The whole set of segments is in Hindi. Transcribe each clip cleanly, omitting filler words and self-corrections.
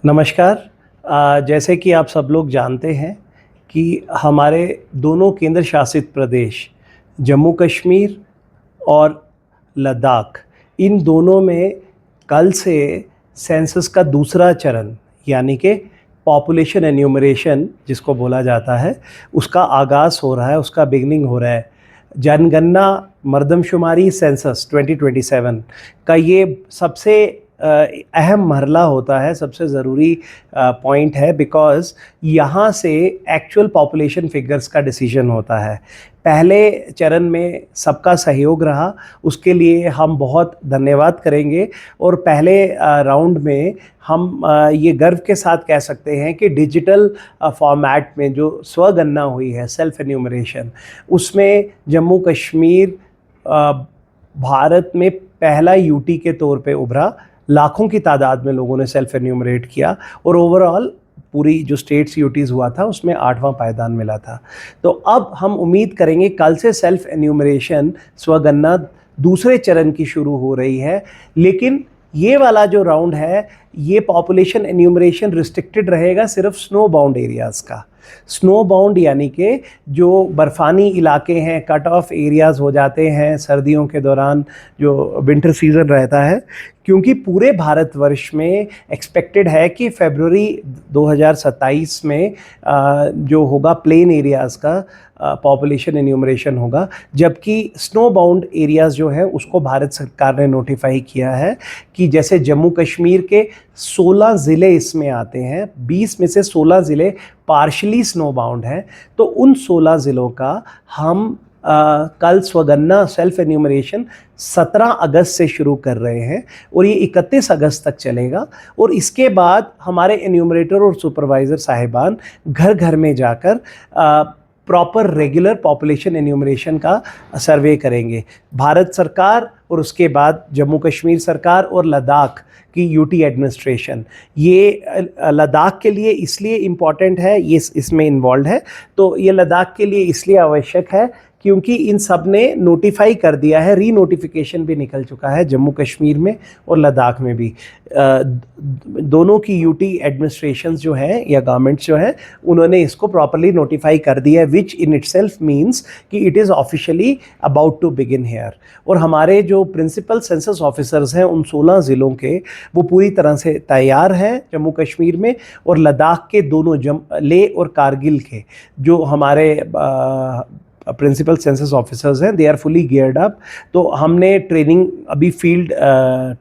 नमस्कार। जैसे कि आप सब लोग जानते हैं कि हमारे दोनों केंद्र शासित प्रदेश जम्मू कश्मीर और लद्दाख, इन दोनों में कल से सेंसस का दूसरा चरण यानी कि पॉपुलेशन एन्यूमरेशन जिसको बोला जाता है, उसका आगाज़ हो रहा है, उसका बिगनिंग हो रहा है। जनगणना मर्दमशुमारी सेंसस 2027 का ये सबसे अहम मरहला होता है, सबसे ज़रूरी पॉइंट है, बिकॉज़ यहाँ से एक्चुअल पॉपुलेशन फिगर्स का डिसीजन होता है। पहले चरण में सबका सहयोग रहा, उसके लिए हम बहुत धन्यवाद करेंगे। और पहले राउंड में हम ये गर्व के साथ कह सकते हैं कि डिजिटल फॉर्मेट में जो स्वगणना हुई है, सेल्फ एन्यूमरेशन, उसमें जम्मू कश्मीर भारत में पहला यूटी के तौर पे उभरा। लाखों की तादाद में लोगों ने सेल्फ एन्यूमरेट किया और ओवरऑल पूरी जो स्टेट्स यूटीज़ हुआ था उसमें 8वां पायदान मिला था। तो अब हम उम्मीद करेंगे कल से सेल्फ एन्यूमरेशन स्वगणना दूसरे चरण की शुरू हो रही है। लेकिन ये वाला जो राउंड है, ये पॉपुलेशन एन्यूमरेशन रिस्ट्रिक्टेड रहेगा सिर्फ स्नो बाउंड एरियाज़ का। स्नो बाउंड यानी कि जो बर्फ़ानी इलाके हैं, कट ऑफ एरियाज़ हो जाते हैं सर्दियों के दौरान जो विंटर सीज़न रहता है, क्योंकि पूरे भारतवर्ष में एक्सपेक्टेड है कि फरवरी 2027 में जो होगा प्लेन एरियाज़ का पॉपुलेशन एन्यूमरेशन होगा, जबकि स्नो बाउंड एरियाज़ जो हैं उसको भारत सरकार ने नोटिफाई किया है कि जैसे जम्मू कश्मीर के 16 ज़िले इसमें आते हैं, 20 में से 16 ज़िले पार्शली स्नो बाउंड हैं, तो उन 16 ज़िलों का हम कल स्वगणना सेल्फ एन्यूमरेशन 17 अगस्त से शुरू कर रहे हैं और ये 31 अगस्त तक चलेगा। और इसके बाद हमारे एन्यूमरेटर और सुपरवाइज़र साहिबान घर घर में जाकर प्रॉपर रेगुलर पॉपुलेशन एन्यूमरेशन का सर्वे करेंगे। भारत सरकार और उसके बाद जम्मू कश्मीर सरकार और लद्दाख की यूटी एडमिनिस्ट्रेशन, ये लद्दाख के लिए इसलिए इम्पॉर्टेंट है, ये इसमें इन्वॉल्व है। तो ये लद्दाख के लिए इसलिए आवश्यक है क्योंकि इन सब ने नोटिफाई कर दिया है, री नोटिफिकेशन भी निकल चुका है जम्मू कश्मीर में और लद्दाख में भी। दोनों की यूटी एडमिनिस्ट्रेशंस जो हैं या गवर्नमेंट्स जो हैं, उन्होंने इसको प्रॉपरली नोटिफाई कर दिया है, विच इन इटसेल्फ मीन्स कि it is officially about to begin here. और हमारे जो प्रिंसिपल सेंसस ऑफिसर्स हैं उन 16 ज़िलों के, वो पूरी तरह से तैयार हैं जम्मू कश्मीर में, और लद्दाख के दोनों लेह और कारगिल के जो हमारे प्रिंसिपल सेंसस ऑफिसर्स हैं, they are fully geared up. तो हमने ट्रेनिंग अभी फील्ड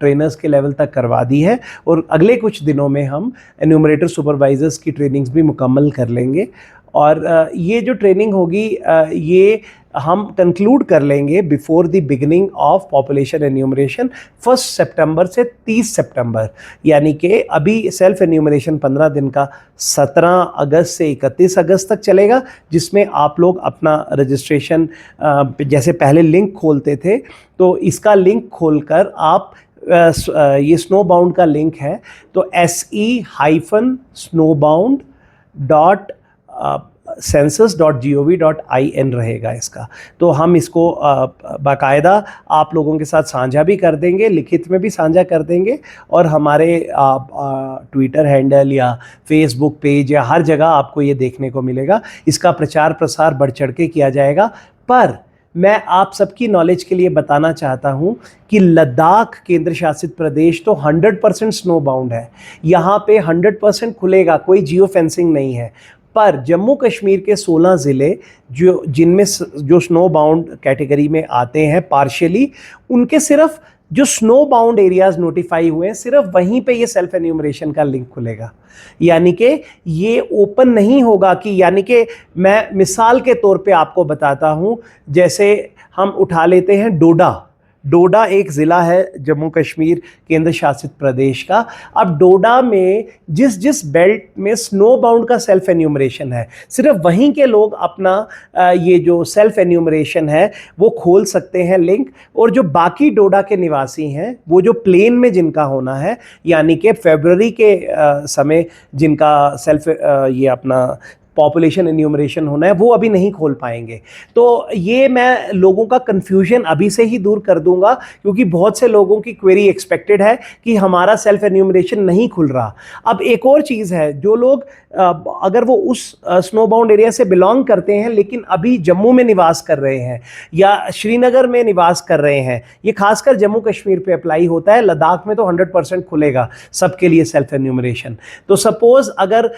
ट्रेनर्स के लेवल तक करवा दी है और अगले कुछ दिनों में हम एन्यूमरेटर सुपरवाइजर्स की ट्रेनिंग्स भी मुकम्मल कर लेंगे। और ये जो ट्रेनिंग होगी ये हम कंक्लूड कर लेंगे before the beginning of population enumeration 1 सितंबर से 30 सितंबर, यानी कि अभी सेल्फ एन्यूमरेशन 15 दिन का 17 अगस्त से 31 अगस्त तक चलेगा, जिसमें आप लोग अपना रजिस्ट्रेशन जैसे पहले लिंक खोलते थे, तो इसका लिंक खोलकर आप ये स्नो बाउंड का लिंक है, तो se-snowbound.census.gov.in रहेगा इसका। तो हम इसको बाकायदा आप लोगों के साथ साझा भी कर देंगे, लिखित में भी साझा कर देंगे, और हमारे ट्विटर हैंडल या फेसबुक पेज या हर जगह आपको ये देखने को मिलेगा। इसका प्रचार प्रसार बढ़ चढ़ के किया जाएगा। पर मैं आप सबकी नॉलेज के लिए बताना चाहता हूँ कि लद्दाख केंद्र शासित प्रदेश तो 100% स्नो बाउंड है, यहाँ पे 100% खुलेगा, कोई जियो फेंसिंग नहीं है। पर जम्मू कश्मीर के 16 ज़िले जिनमें जो स्नो बाउंड कैटेगरी में आते हैं पार्शियली, उनके सिर्फ जो स्नो बाउंड एरियाज नोटिफाई हुए हैं, सिर्फ वहीं पे ये सेल्फ एन्यूमरेशन का लिंक खुलेगा। यानी कि ये ओपन नहीं होगा कि, यानी कि मैं मिसाल के तौर पे आपको बताता हूँ, जैसे हम उठा लेते हैं डोडा एक ज़िला है जम्मू कश्मीर केंद्र शासित प्रदेश का। अब डोडा में जिस बेल्ट में स्नो बाउंड का सेल्फ एन्यूमरेशन है, सिर्फ वहीं के लोग अपना ये जो सेल्फ एन्यूमरेशन है वो खोल सकते हैं लिंक, और जो बाकी डोडा के निवासी हैं, वो जो प्लेन में जिनका होना है, यानी कि फरवरी के समय जिनका सेल्फ ये अपना पॉपुलेशन एन्यूमरेशन होना है, वो अभी नहीं खोल पाएंगे। तो ये मैं लोगों का कन्फ्यूजन अभी से ही दूर कर दूंगा, क्योंकि बहुत से लोगों की क्वेरी एक्सपेक्टेड है कि हमारा सेल्फ एन्यूमरेशन नहीं खुल रहा। अब एक और चीज़ है, जो लोग अगर वो उस स्नो बाउंड एरिया से बिलोंग करते हैं लेकिन अभी जम्मू में निवास कर रहे हैं या श्रीनगर में निवास कर रहे हैं, ये खासकर जम्मू कश्मीर पे अप्लाई होता है, लद्दाख में तो 100% खुलेगा सबके लिए सेल्फ एन्यूमरेशन। तो सपोज अगर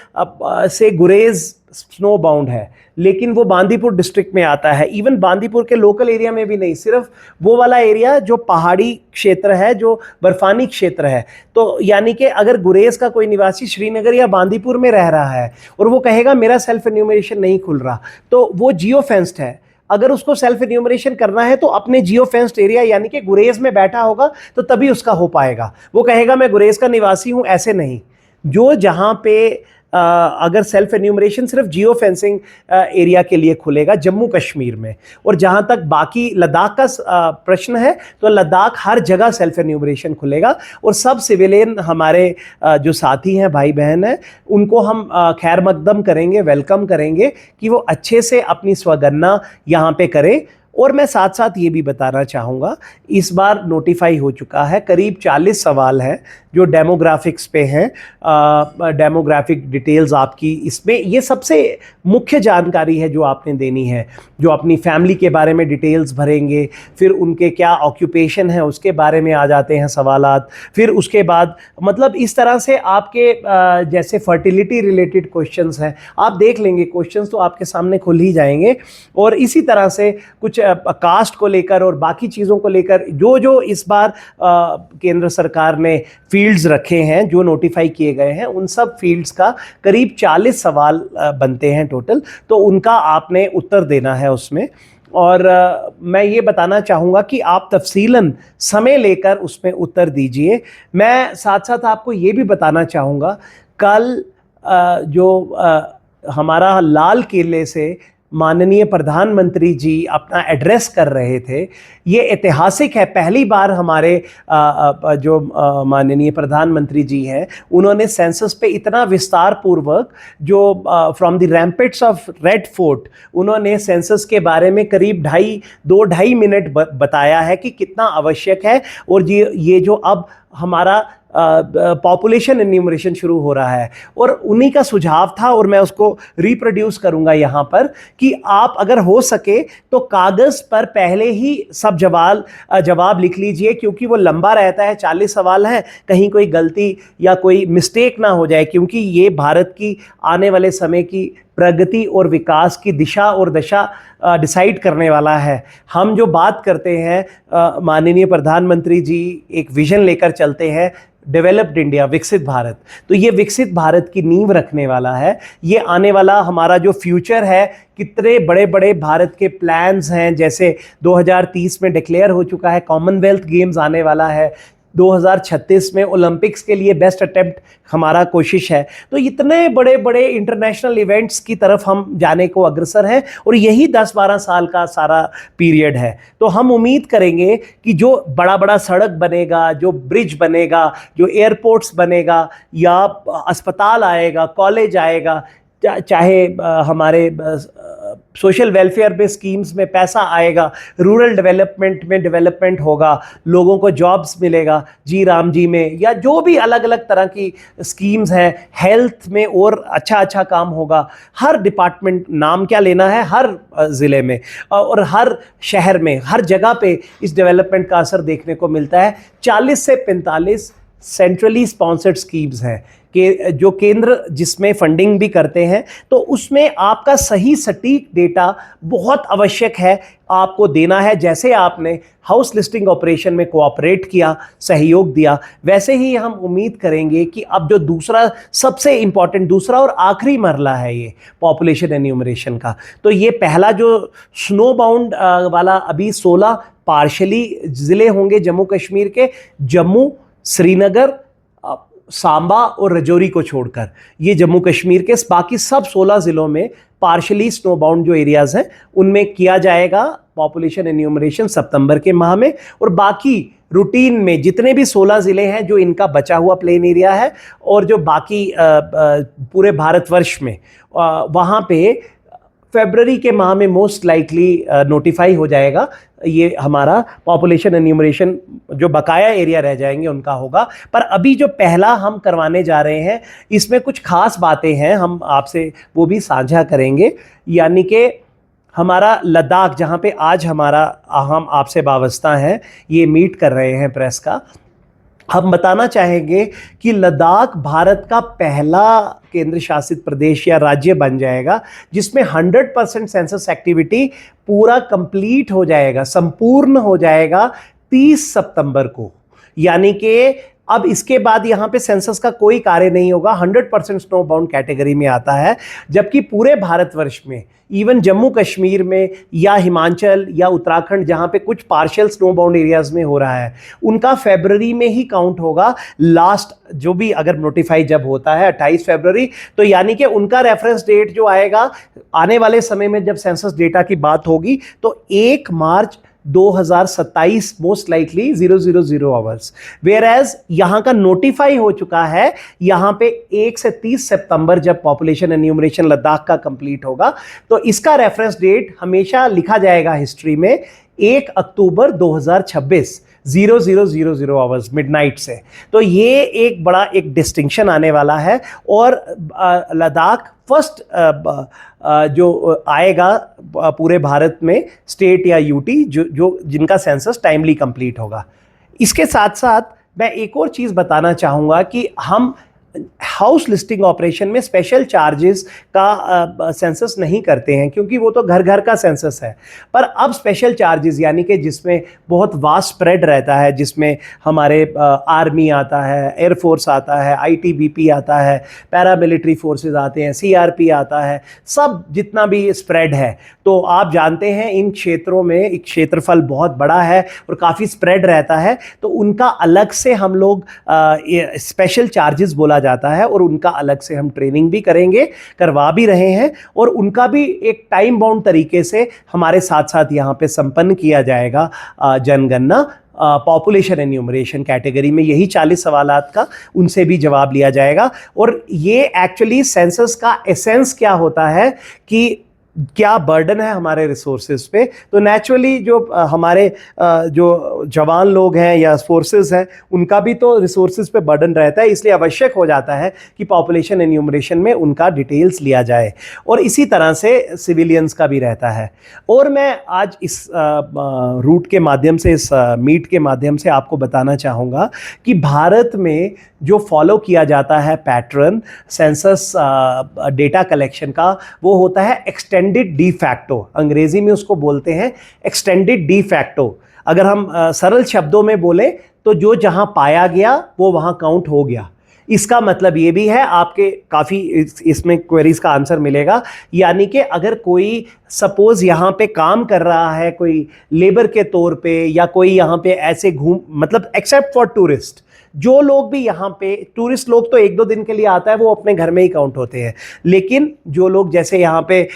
से गुरेज स्नो बाउंड है लेकिन वो बांदीपुर डिस्ट्रिक्ट में आता है, इवन बांदीपुर के लोकल एरिया में भी नहीं, सिर्फ वो वाला एरिया जो पहाड़ी क्षेत्र है, जो बर्फानी क्षेत्र है, तो यानी कि अगर गुरेज का कोई निवासी श्रीनगर या बांदीपुर में रह रहा है और वो कहेगा मेरा सेल्फ एन्यूमरेशन नहीं खुल रहा, तो वो जियो फेंस्ड है। अगर उसको सेल्फ एन्यूमरेशन करना है तो अपने जियो फेंस्ड एरिया यानी कि गुरेज में बैठा होगा तो तभी उसका हो पाएगा। वो कहेगा मैं गुरेज का निवासी हूं, ऐसे नहीं। जो जहां पे अगर सेल्फ एन्यूमरेशन सिर्फ जियो फेंसिंग एरिया के लिए खुलेगा जम्मू कश्मीर में, और जहां तक बाकी लद्दाख का प्रश्न है तो लद्दाख हर जगह सेल्फ एन्यूमरेशन खुलेगा, और सब सिविलियन हमारे जो साथी हैं, भाई बहन हैं, उनको हम खैर मकदम करेंगे, वेलकम करेंगे कि वो अच्छे से अपनी स्वगणना यहाँ पे करें। और मैं साथ साथ ये भी बताना चाहूँगा, इस बार नोटिफाई हो चुका है, करीब 40 सवाल हैं जो डेमोग्राफिक्स पे हैं, डेमोग्राफिक डिटेल्स आपकी इसमें, ये सबसे मुख्य जानकारी है जो आपने देनी है, जो अपनी फैमिली के बारे में डिटेल्स भरेंगे, फिर उनके क्या ऑक्यूपेशन है उसके बारे में आ जाते हैं सवालात, फिर उसके बाद मतलब इस तरह से आपके जैसे फर्टिलिटी रिलेटेड क्वेश्चंस हैं, आप देख लेंगे, क्वेश्चंस तो आपके सामने खुल ही जाएंगे, और इसी तरह से कुछ कास्ट को लेकर और बाकी चीज़ों को लेकर जो जो इस बार केंद्र सरकार ने फील्ड्स रखे हैं, जो नोटिफाई किए गए हैं, उन सब फील्ड्स का करीब 40 सवाल बनते हैं टोटल, तो उनका आपने उत्तर देना है उसमें। और मैं ये बताना चाहूँगा कि आप तफसीलन समय लेकर उसमें उत्तर दीजिए। मैं साथ साथ आपको ये भी बताना चाहूँगा, कल हमारा लाल किले से माननीय प्रधानमंत्री जी अपना एड्रेस कर रहे थे, ये ऐतिहासिक है, पहली बार हमारे जो माननीय प्रधानमंत्री जी हैं उन्होंने सेंसस पे इतना विस्तार पूर्वक, जो from the ramparts of Red Fort, उन्होंने सेंसस के बारे में करीब 2-2.5 मिनट बताया है कि कितना आवश्यक है, और ये जो अब हमारा पॉपुलेशन एन्यूमरेशन शुरू हो रहा है, और उन्हीं का सुझाव था, और मैं उसको रिप्रोड्यूस करूंगा यहाँ पर, कि आप अगर हो सके तो कागज़ पर पहले ही सब जवाब लिख लीजिए, क्योंकि वो लंबा रहता है, 40 सवाल हैं, कहीं कोई गलती या कोई मिस्टेक ना हो जाए, क्योंकि ये भारत की आने वाले समय की प्रगति और विकास की दिशा और दशा डिसाइड करने वाला है। हम जो बात करते हैं, माननीय प्रधानमंत्री जी एक विजन लेकर चलते हैं, डेवलप्ड इंडिया, विकसित भारत, तो ये विकसित भारत की नींव रखने वाला है। ये आने वाला हमारा जो फ्यूचर है, कितने बड़े बड़े भारत के प्लान्स हैं, जैसे 2030 में डिक्लेयर हो चुका है कॉमनवेल्थ गेम्स आने वाला है, 2036 में ओलंपिक्स के लिए बेस्ट अटेम्प्ट हमारा कोशिश है, तो इतने बड़े बड़े इंटरनेशनल इवेंट्स की तरफ हम जाने को अग्रसर हैं, और यही 10-12 साल का सारा पीरियड है। तो हम उम्मीद करेंगे कि जो बड़ा बड़ा सड़क बनेगा, जो ब्रिज बनेगा, जो एयरपोर्ट्स बनेगा, या अस्पताल आएगा, कॉलेज आएगा, चाहे हमारे सोशल वेलफेयर पे स्कीम्स में पैसा आएगा, रूरल डेवलपमेंट में डेवलपमेंट होगा, लोगों को जॉब्स मिलेगा, जी राम जी में, या जो भी अलग अलग तरह की स्कीम्स हैं, हेल्थ में और अच्छा काम होगा। हर डिपार्टमेंट, नाम क्या लेना है, हर ज़िले में और हर शहर में, हर जगह पे इस डेवलपमेंट का असर देखने को मिलता है। 40 से 45 सेंट्रली स्पॉन्सर्ड स्कीम्स हैं कि जो केंद्र जिसमें फंडिंग भी करते हैं, तो उसमें आपका सही सटीक डेटा बहुत आवश्यक है, आपको देना है। जैसे आपने हाउस लिस्टिंग ऑपरेशन में कोऑपरेट किया, सहयोग दिया, वैसे ही हम उम्मीद करेंगे कि अब जो दूसरा सबसे इंपॉर्टेंट, दूसरा और आखिरी मरला है ये पॉपुलेशन एन्यूमरेशन का, तो ये पहला जो स्नो बाउंड वाला, अभी 16 पार्शली ज़िले होंगे जम्मू कश्मीर के, जम्मू, श्रीनगर, सांबा और रजौरी को छोड़कर ये जम्मू कश्मीर के बाकी सब 16 ज़िलों में पार्शली स्नो बाउंड जो एरियाज़ हैं उनमें किया जाएगा पॉपुलेशन एन्यूमरेशन सितंबर के माह में। और बाकी रूटीन में जितने भी 16 ज़िले हैं जो इनका बचा हुआ प्लेन एरिया है और जो बाकी पूरे भारतवर्ष में वहाँ पे फरवरी के माह में मोस्ट लाइकली नोटिफाई हो जाएगा। ये हमारा पॉपुलेशन एन्यूमरेशन जो बकाया एरिया रह जाएंगे उनका होगा। पर अभी जो पहला हम करवाने जा रहे हैं इसमें कुछ खास बातें हैं, हम आपसे वो भी साझा करेंगे। यानी कि हमारा लद्दाख, जहाँ पे आज हम आपसे वाबस्ता हैं, ये मीट कर रहे हैं प्रेस का, हम बताना चाहेंगे कि लद्दाख भारत का पहला केंद्र शासित प्रदेश या राज्य बन जाएगा जिसमें 100% सेंसस एक्टिविटी पूरा कंप्लीट हो जाएगा, संपूर्ण हो जाएगा 30 सितंबर को। यानी कि अब इसके बाद यहाँ पे सेंसस का कोई कार्य नहीं होगा, 100% स्नो बाउंड कैटेगरी में आता है। जबकि पूरे भारतवर्ष में, इवन जम्मू कश्मीर में या हिमाचल या उत्तराखंड जहाँ पे कुछ पार्शियल स्नो बाउंड एरियाज में हो रहा है, उनका फरवरी में ही काउंट होगा। लास्ट जो भी अगर नोटिफाई जब होता है 28 फरवरी, तो यानी कि उनका रेफरेंस डेट जो आएगा आने वाले समय में जब सेंसस डेटा की बात होगी तो 1 March 2027 most likely 000 hours. Whereas यहाँ का नोटिफाई हो चुका है, यहाँ पे 1 से 30 सितंबर जब पॉपुलेशन एन्यूमरेशन लद्दाख का कंप्लीट होगा तो इसका रेफरेंस डेट हमेशा लिखा जाएगा हिस्ट्री में 1 अक्टूबर 2026 0000 आवर्स मिडनाइट से। तो ये एक बड़ा एक डिस्टिंक्शन आने वाला है। और लद्दाख फर्स्ट जो आएगा पूरे भारत में स्टेट या यूटी जो जिनका सेंसस टाइमली कंप्लीट होगा। इसके साथ साथ मैं एक और चीज़ बताना चाहूँगा कि हम हाउस लिस्टिंग ऑपरेशन में स्पेशल चार्जेस का सेंसस नहीं करते हैं क्योंकि वो तो घर घर का सेंसस है। पर अब स्पेशल चार्जेस यानी कि जिसमें बहुत वास्ट स्प्रेड रहता है, जिसमें हमारे आर्मी आता है, एयरफोर्स आता है, आईटीबीपी आता है, पैरामिलिट्री फोर्सेस आते हैं, सीआरपी आता है, सब जितना भी स्प्रेड है, तो आप जानते हैं इन क्षेत्रों में एक क्षेत्रफल बहुत बड़ा है और काफ़ी स्प्रेड रहता है, तो उनका अलग से हम लोग स्पेशल चार्जेस बोला जाता है और उनका अलग से हम ट्रेनिंग भी करेंगे, करवा भी रहे हैं। और उनका भी एक टाइम बाउंड तरीके से हमारे साथ साथ यहाँ पे संपन्न किया जाएगा जनगणना पॉपुलेशन एन्यूमरेशन कैटेगरी में। यही 40 सवालात का उनसे भी जवाब लिया जाएगा। और ये एक्चुअली सेंसस का एसेंस क्या होता है कि क्या बर्डन है हमारे रिसोर्सेज पे। तो नेचुरली जो हमारे जो जवान लोग हैं या फोर्सेस हैं उनका भी तो रिसोर्सेज पे बर्डन रहता है, इसलिए आवश्यक हो जाता है कि पॉपुलेशन एन्यूमरेशन में उनका डिटेल्स लिया जाए। और इसी तरह से सिविलियंस का भी रहता है। और मैं आज इस रूट के माध्यम से, इस मीट के माध्यम से आपको बताना चाहूँगा कि भारत में जो फॉलो किया जाता है पैटर्न सेंसस डेटा कलेक्शन का, वो होता है एक्सटेंडेड डी फैक्टो। अंग्रेजी में उसको बोलते हैं एक्सटेंडेड डी फैक्टो। अगर हम सरल शब्दों में बोलें तो जो जहां पाया गया वो वहां काउंट हो गया। इसका मतलब ये भी है, आपके काफ़ी इसमें क्वेरीज का आंसर मिलेगा। यानी कि अगर कोई सपोज यहाँ पे काम कर रहा है कोई लेबर के तौर पे, या कोई यहाँ पे ऐसे मतलब एक्सेप्ट फॉर टूरिस्ट, जो लोग भी यहाँ पे टूरिस्ट लोग तो 1-2 दिन के लिए आता है, वो अपने घर में ही काउंट होते हैं। लेकिन जो लोग जैसे यहाँ पे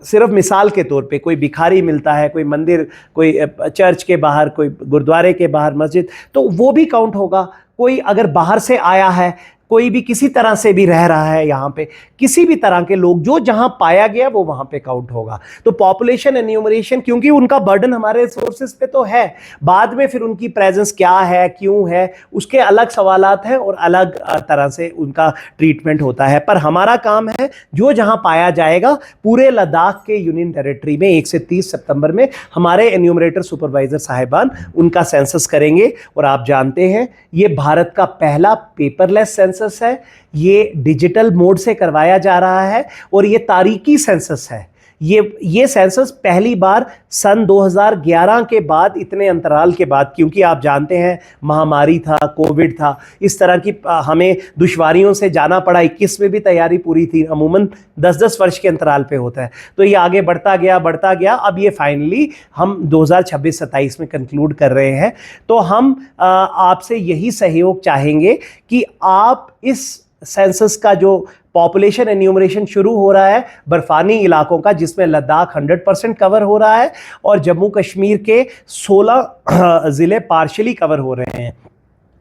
सिर्फ मिसाल के तौर पे कोई भिखारी मिलता है, कोई मंदिर, कोई चर्च के बाहर, कोई गुरुद्वारे के बाहर मस्जिद, तो वो भी काउंट होगा। कोई अगर बाहर से आया है, कोई भी किसी तरह से भी रह रहा है यहाँ पे, किसी भी तरह के लोग, जो जहाँ पाया गया वो वहाँ पे काउंट होगा। तो पॉपुलेशन एन्यूमरेशन, क्योंकि उनका बर्डन हमारे रिसोर्सेज पे तो है, बाद में फिर उनकी प्रेजेंस क्या है, क्यों है, उसके अलग सवालात हैं और अलग तरह से उनका ट्रीटमेंट होता है। पर हमारा काम है जो जहाँ पाया जाएगा, पूरे लद्दाख के यूनियन टेरिटरी में 1 से 30 सितंबर में हमारे एन्यूमरेटर सुपरवाइजर साहिबान उनका सेंसस करेंगे। और आप जानते हैं ये भारत का पहला पेपरलेस सेंसस है, ये डिजिटल मोड से करवाया जा रहा है और ये तारीखी सेंसस है। ये सेंसस पहली बार सन 2011 के बाद, इतने अंतराल के बाद, क्योंकि आप जानते हैं महामारी था, कोविड था, इस तरह की हमें दुश्वारियों से जाना पड़ा। 21 में भी तैयारी पूरी थी, अमूमन 10-10 वर्ष के अंतराल पे होता है। तो ये आगे बढ़ता गया। अब ये फाइनली हम 2026-27 में कंक्लूड कर रहे हैं। तो हम आपसे यही सहयोग चाहेंगे कि आप इस सेंसस का जो पॉपुलेशन एन्यूमरेशन शुरू हो रहा है बर्फानी इलाकों का, जिसमें लद्दाख 100% कवर हो रहा है और जम्मू कश्मीर के 16 जिले पार्शियली कवर हो रहे हैं,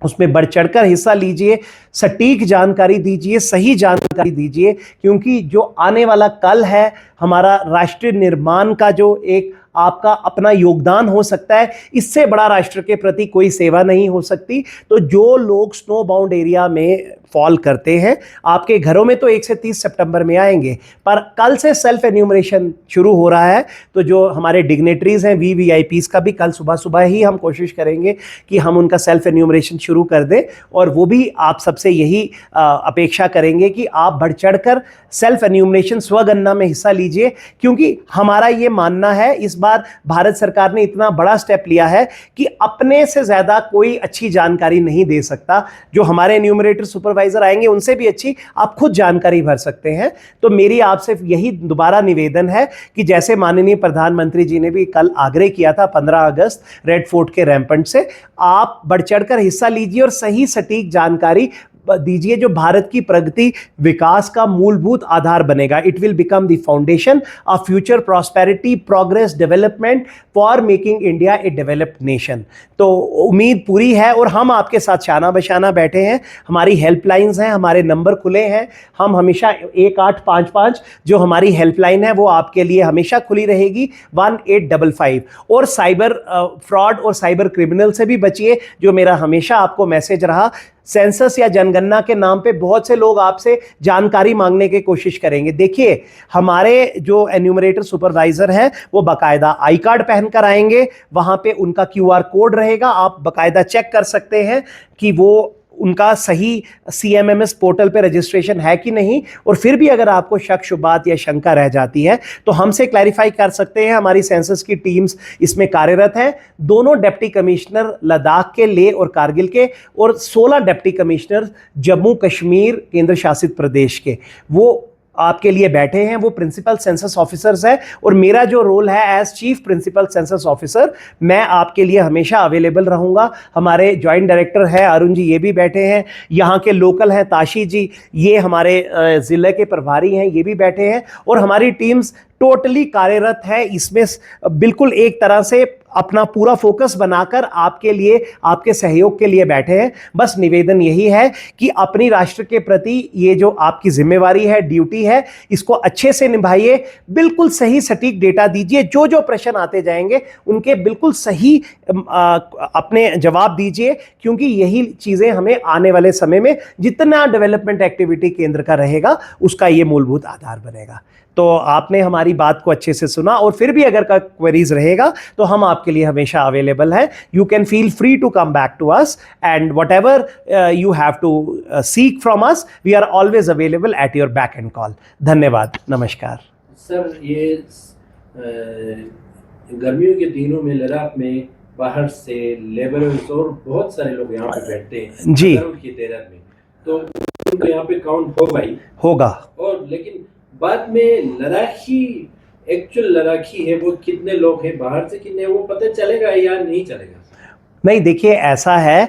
उसमें बढ़ चढ़कर हिस्सा लीजिए, सटीक जानकारी दीजिए, सही जानकारी दीजिए, क्योंकि जो आने वाला कल है हमारा राष्ट्रीय निर्माण का जो एक आपका अपना योगदान हो सकता है, इससे बड़ा राष्ट्र के प्रति कोई सेवा नहीं हो सकती। तो जो लोग स्नो बाउंड एरिया में फॉल करते हैं, आपके घरों में तो 1 से 30 सितंबर में आएंगे, पर कल से सेल्फ एन्यूमरेशन शुरू हो रहा है। तो जो हमारे डिग्नेटरीज हैं, VVIPs का भी कल सुबह सुबह ही हम कोशिश करेंगे कि हम उनका सेल्फ एन्यूमरेशन शुरू कर दें, और वो भी आप सबसे यही अपेक्षा करेंगे कि आप बढ़ चढ़कर सेल्फ एन्यूमरेशन स्वगणना में हिस्सा लीजिए, क्योंकि हमारा ये मानना है इस बार भारत सरकार ने इतना बड़ा स्टेप लिया है कि अपने से ज्यादा कोई अच्छी जानकारी नहीं दे सकता। जो हमारे एन्यूमरेटर सुपरवाइजर आएंगे उनसे भी अच्छी आप खुद जानकारी भर सकते हैं। तो मेरी आपसे यही दोबारा निवेदन है कि जैसे माननीय प्रधानमंत्री जी ने भी कल आग्रह किया था 15 अगस्त रेड फोर्ट के रैंपट से, आप बढ़ चढ़कर हिस्सा लीजिए और सही सटीक जानकारी दीजिए, जो भारत की प्रगति विकास का मूलभूत आधार बनेगा। It will become the foundation of future prosperity, progress, development for making India A developed nation. तो उम्मीद पूरी है और हम आपके साथ शाना बशाना बैठे हैं। हमारी हेल्पलाइंस हैं, हमारे नंबर खुले हैं। हम हमेशा 1855 जो हमारी हेल्पलाइन है वो आपके लिए हमेशा खुली रहेगी, 1855। और साइबर फ्रॉड और साइबर क्रिमिनल से भी बचिए, जो मेरा हमेशा आपको मैसेज रहा। सेंसस या जनगणना के नाम पे बहुत से लोग आपसे जानकारी मांगने की कोशिश करेंगे। देखिए, हमारे जो एन्यूमरेटर सुपरवाइजर हैं वो बाकायदा आई कार्ड पहनकर आएंगे, वहां पे उनका QR कोड रहेगा, आप बाकायदा चेक कर सकते हैं कि वो उनका सही CMMS पोर्टल पे रजिस्ट्रेशन है कि नहीं। और फिर भी अगर आपको शक शुबात या शंका रह जाती है तो हमसे क्लैरिफाई कर सकते हैं। हमारी सेंसस की टीम्स इसमें कार्यरत हैं। दोनों डिप्टी कमिश्नर लद्दाख के, लेह और कारगिल के, और 16 डिप्टी कमिश्नर जम्मू कश्मीर केंद्र शासित प्रदेश के, वो आपके लिए बैठे हैं। वो प्रिंसिपल सेंसस ऑफिसर्स हैं और मेरा जो रोल है as chief principal census officer, मैं आपके लिए हमेशा अवेलेबल रहूंगा। हमारे जॉइंट डायरेक्टर है अरुण जी, ये भी बैठे हैं। यहाँ के लोकल हैं ताशी जी, ये हमारे जिले के प्रभारी हैं, ये भी बैठे हैं। और हमारी टीम्स टोटली कार्यरत है इसमें, बिल्कुल एक तरह से अपना पूरा फोकस बनाकर आपके लिए, आपके सहयोग के लिए बैठे हैं। बस निवेदन यही है कि अपनी राष्ट्र के प्रति ये जो आपकी जिम्मेवारी है, ड्यूटी है, इसको अच्छे से निभाइए। बिल्कुल सही सटीक डेटा दीजिए, जो जो प्रश्न आते जाएंगे उनके बिल्कुल सही अपने जवाब दीजिए, क्योंकि यही चीजें हमें आने वाले समय में जितना डेवलपमेंट एक्टिविटी केंद्र का रहेगा उसका ये मूलभूत आधार बनेगा। तो आपने हमारी बात को अच्छे से सुना, और फिर भी अगर क्वेरीज रहेगा तो हम आपके लिए हमेशा अवेलेबल है। You can feel free to come back to us and whatever you have to seek from us, we are always available at your beck and call. धन्यवाद, नमस्कार। सर, ये गर्मियों के दिनों में लद्दाख में बाहर से लेबरर्स और बहुत सारे लोग यहाँ पे बैठते हैं जी की तादाद में, तो उनका यहाँ पे काउंट होगा ही होगा। और लेकिन बाद में लद्दाखी, एक्चुअल लद्दाखी है वो कितने लोग हैं, बाहर से कितने, वो पता चलेगा या नहीं चलेगा? नहीं, देखिए ऐसा है,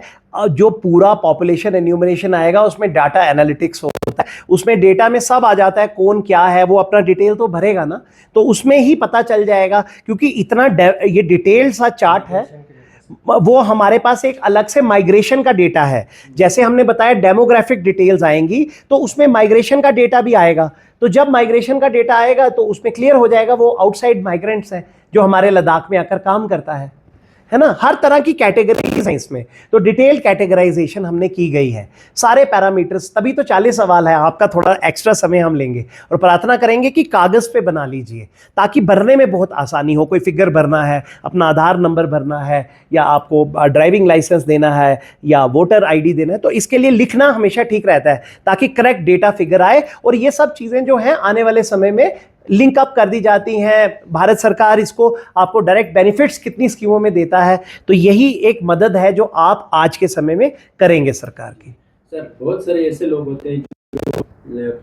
जो पूरा पॉपुलेशन एन्यूमरेशन आएगा उसमें डाटा एनालिटिक्स होता है, उसमें डेटा में सब आ जाता है, कौन क्या है, वो अपना डिटेल तो भरेगा ना, तो उसमें ही पता चल जाएगा। क्योंकि इतना ये डिटेल सा चार्ट है, वो हमारे पास एक अलग से माइग्रेशन का डेटा है। जैसे हमने बताया डेमोग्राफिक डिटेल्स आएंगी, तो उसमें माइग्रेशन का डेटा भी आएगा। तो जब माइग्रेशन का डेटा आएगा तो उसमें क्लियर हो जाएगा वो आउटसाइड माइग्रेंट्स हैं जो हमारे लद्दाख में आकर काम करता है ना। हर तरह की कैटेगरीज हैं इसमें, तो डिटेल कैटेगराइजेशन हमने की गई है, सारे पैरामीटर्स। तभी तो 40 सवाल है, आपका थोड़ा एक्स्ट्रा समय हम लेंगे और प्रार्थना करेंगे कि कागज पे बना लीजिए, ताकि भरने में बहुत आसानी हो। कोई फिगर भरना है, अपना आधार नंबर भरना है, या आपको ड्राइविंग लाइसेंस देना है, या वोटर ID देना है, तो इसके लिए लिखना हमेशा ठीक रहता है, ताकि करेक्ट डेटा फिगर आए। और ये सब चीज़ें जो हैं आने वाले समय में लिंक अप कर दी जाती हैं, भारत सरकार इसको आपको डायरेक्ट बेनिफिट्स कितनी स्कीमों में देता है, तो यही एक मदद है जो आप आज के समय में करेंगे सरकार की। सर, बहुत सारे ऐसे लोग होते हैं जो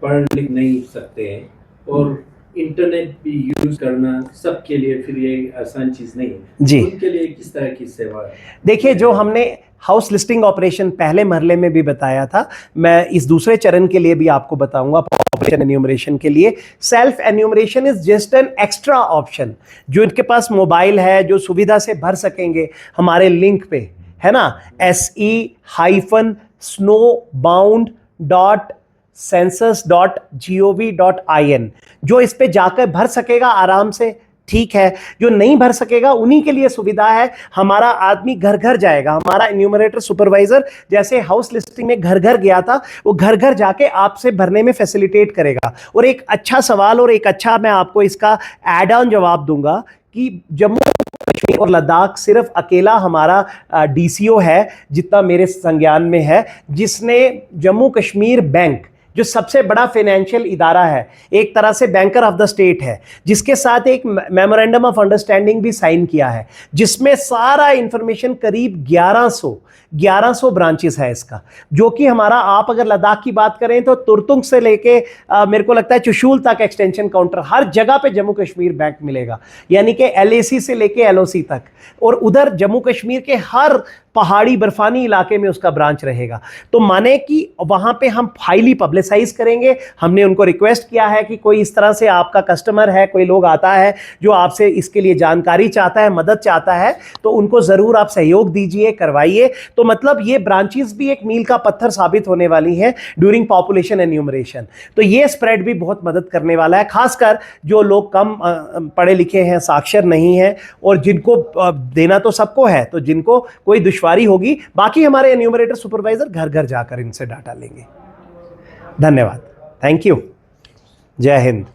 पढ़ लिख नहीं सकते हैं और इंटरनेट भी यूज करना सबके लिए फिर ये आसान चीज नहीं है जी, उनके लिए किस तरह की सेवा है? देखिए, जो हमने हाउस लिस्टिंग ऑपरेशन पहले मरले में भी बताया था, मैं इस दूसरे चरण के लिए भी आपको बताऊंगा। पॉपुलेशन एन्यूमरेशन के लिए self enumeration is just an extra option. जो इनके पास मोबाइल है, जो सुविधा से भर सकेंगे हमारे लिंक पे, है ना, se-snowbound.census.gov.in, जो इस पे जाकर भर सकेगा आराम से, ठीक है। जो नहीं भर सकेगा उन्हीं के लिए सुविधा है, हमारा आदमी घर घर जाएगा, हमारा एन्यूमरेटर सुपरवाइजर जैसे हाउस लिस्टिंग में घर घर गया था, वो घर घर जाके आपसे भरने में फैसिलिटेट करेगा। और एक अच्छा सवाल और एक अच्छा मैं आपको इसका एड ऑन जवाब दूंगा कि जम्मू कश्मीर और लद्दाख सिर्फ अकेला हमारा डीसीओ है, जितना मेरे संज्ञान में है, जिसने जम्मू कश्मीर बैंक, जो सबसे बड़ा फाइनेंशियल इदारा है, एक तरह से बैंकर ऑफ द स्टेट है, जिसके साथ एक मेमोरेंडम ऑफ अंडरस्टैंडिंग भी साइन किया है, जिसमें सारा इंफॉर्मेशन करीब 1100 ब्रांचेस है इसका, जो कि हमारा, आप अगर लद्दाख की बात करें तो तुर्तुंग से लेके मेरे को लगता है चुशूल तक एक्सटेंशन काउंटर, हर जगह पे जम्मू कश्मीर बैंक मिलेगा, यानी कि एलएसी से लेके एलओसी तक। और उधर जम्मू कश्मीर के हर पहाड़ी बर्फानी इलाके में उसका ब्रांच रहेगा। तो माने कि वहां पे हम हाईली पब्लिसाइज करेंगे। हमने उनको रिक्वेस्ट किया है कि कोई इस तरह से आपका कस्टमर है, कोई लोग आता है जो आपसे इसके लिए जानकारी चाहता है, मदद चाहता है, तो उनको जरूर आप सहयोग दीजिए, करवाइए। तो मतलब ये ब्रांचेस भी एक मील का पत्थर साबित होने वाली हैं ड्यूरिंग पॉपुलेशन एन्यूमरेशन। तो ये स्प्रेड भी बहुत मदद करने वाला है, खासकर जो लोग कम पढ़े लिखे हैं, साक्षर नहीं हैं, और जिनको देना तो सबको है, तो जिनको कोई दुश्वारी होगी, बाकी हमारे एन्यूमरेटर सुपरवाइजर घर घर जाकर इनसे डाटा लेंगे। धन्यवाद, थैंक यू, जय हिंद।